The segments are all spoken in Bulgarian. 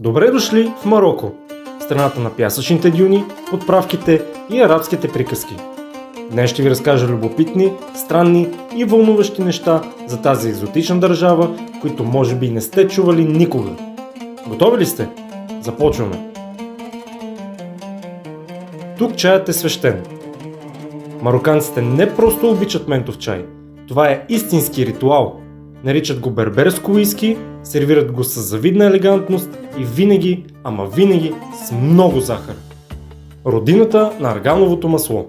Добре дошли в Мароко, страната на пясъчните дюни, подправките и арабските приказки. Днес ще ви разкажа любопитни, странни и вълнуващи неща за тази екзотична държава, които може би не сте чували никога. Готови ли сте? Започваме! Тук чаят е свещен. Мароканците не просто обичат ментов чай, това е истински ритуал. Наричат го берберско уиски, сервират го с завидна елегантност и винаги, ама винаги с много захар. Родината на аргановото масло.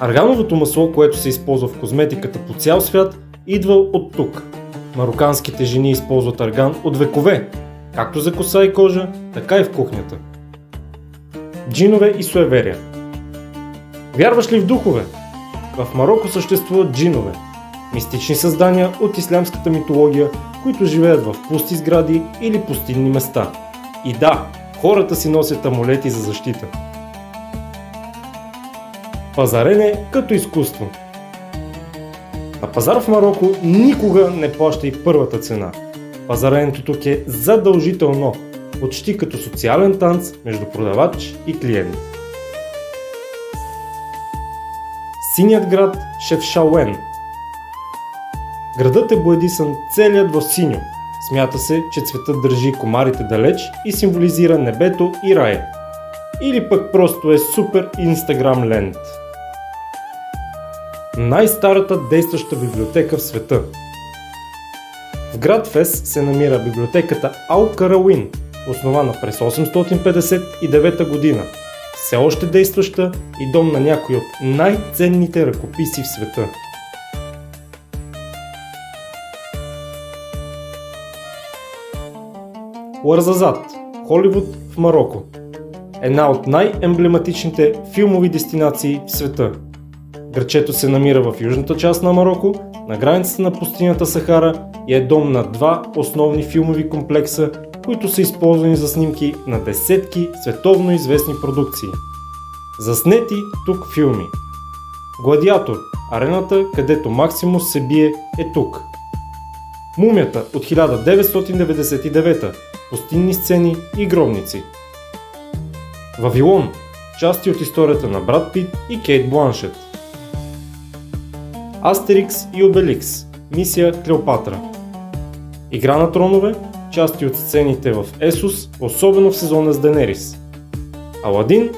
Аргановото масло, което се използва в козметиката по цял свят, идва от тук. Мароканските жени използват арган от векове, както за коса и кожа, така и в кухнята. Джинове и суеверия. Вярваш ли в духове? В Мароко съществуват джинове, мистични създания от ислямската митология, които живеят в пусти сгради или пустинни места. И да, хората си носят амулети за защита. Пазарене като изкуство. На пазар в Мароко никога не плаща и първата цена. Пазаренето тук е задължително, почти като социален танц между продавач и клиент. Синият град Шефшауен. Градът е боядисан целият в синьо. Смята се, че цветът държи комарите далеч и символизира небето и рая. Или пък просто е супер инстаграм лент. Най-старата действаща библиотека в света. В град Фес се намира библиотеката Ал-Карауин, основана през 859 година. Все още действаща и дом на някои от най-ценните ръкописи в света. Уарзазат, Холивуд в Мароко. Една от най-емблематичните филмови дестинации в света. Градчето се намира в южната част на Мароко, на границата на пустинята Сахара и е дом на два основни филмови комплекса, които са използвани за снимки на десетки световно известни продукции. Заснети тук филми. Гладиатор, арената, където Максимус се бие, е тук. Мумията от 1999, пустинни сцени и гробници. Вавилон, части от историята на Брад Пит и Кейт Бланшет. Астерикс и Обеликс, мисия Клеопатра. Игра на тронове, части от сцените в Есус, особено в сезона с Денерис. Аладин,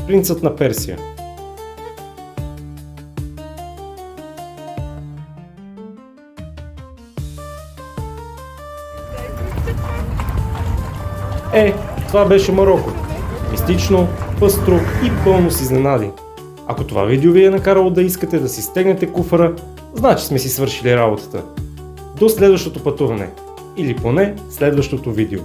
принцът на Персия. Това беше Мароко. Мистично, пъстро и пълно с изненади. Ако това видео ви е накарало да искате да си стегнете куфара, значи сме си свършили работата. До следващото пътуване. Или поне следващото видео.